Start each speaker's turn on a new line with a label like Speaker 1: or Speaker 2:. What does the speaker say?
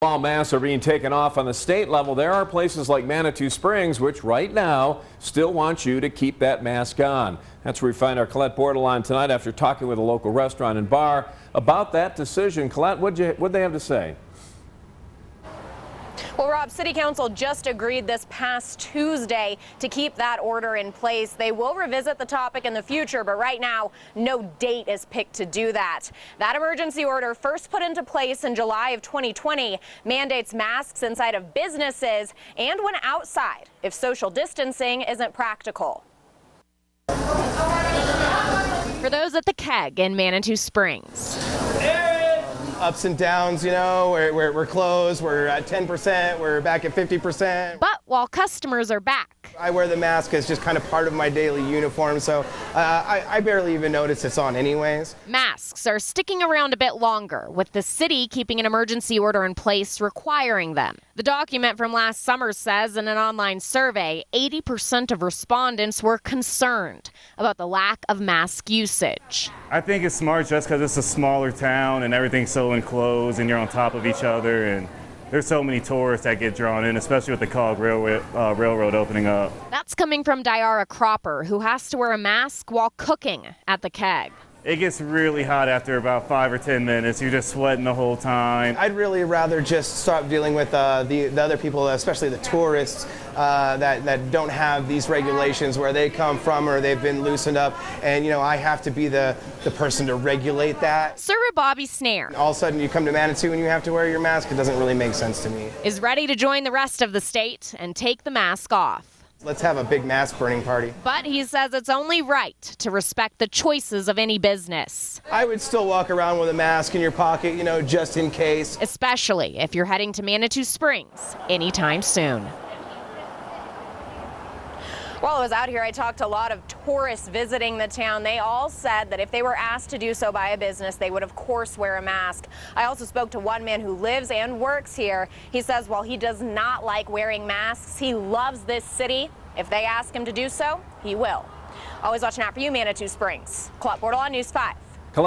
Speaker 1: While masks are being taken off on the state level, there are places like Manitou Springs, which right now still want you to keep that mask on. That's where we find our Colette Bordelon tonight after talking with a local restaurant and bar about that decision. Colette, what'd they have to say?
Speaker 2: Well, Rob, City Council just agreed this past Tuesday to keep that order in place. They will revisit the topic in the future, but right now, no date is picked to do that. That emergency order, first put into place in July of 2020, mandates masks inside of businesses and when outside if social distancing isn't practical. For those at the Keg in Manitou Springs.
Speaker 3: Ups and downs, you know, we're closed, we're at 10%, we're back at 50%.
Speaker 2: But while customers are back,
Speaker 3: I wear the mask as just kind of part of my daily uniform, so I barely even notice it's on anyways.
Speaker 2: Masks are sticking around a bit longer, with the city keeping an emergency order in place requiring them. The document from last summer says in an online survey, 80% of respondents were concerned about the lack of mask usage.
Speaker 4: I think it's smart just because it's a smaller town and everything's so enclosed and you're on top of each other, and there's so many tourists that get drawn in, especially with the KOAA railroad opening up.
Speaker 2: That's coming from Diara Cropper, who has to wear a mask while cooking at the Keg.
Speaker 4: It gets really hot after about 5 or 10 minutes. You're just sweating the whole time.
Speaker 3: I'd really rather just stop dealing with the other people, especially the tourists that don't have these regulations where they come from or they've been loosened up. And, you know, I have to be the person to regulate that.
Speaker 2: Sir Bobby Snare,
Speaker 3: All of a sudden you come to Manitou and you have to wear your mask. It doesn't really make sense to me.
Speaker 2: is ready to join the rest of the state and take the mask off.
Speaker 3: Let's have a big mask burning party.
Speaker 2: But he says it's only right to respect the choices of any business.
Speaker 3: I would still walk around with a mask in your pocket, you know, just in case.
Speaker 2: Especially if you're heading to Manitou Springs anytime soon. While I was out here, I talked to a lot of tourists visiting the town. They all said that if they were asked to do so by a business, they would of course wear a mask. I also spoke to one man who lives and works here. He says while he does not like wearing masks, he loves this city. If they ask him to do so, he will. Always watching out for you, Manitou Springs. Colette Bordelon, News 5.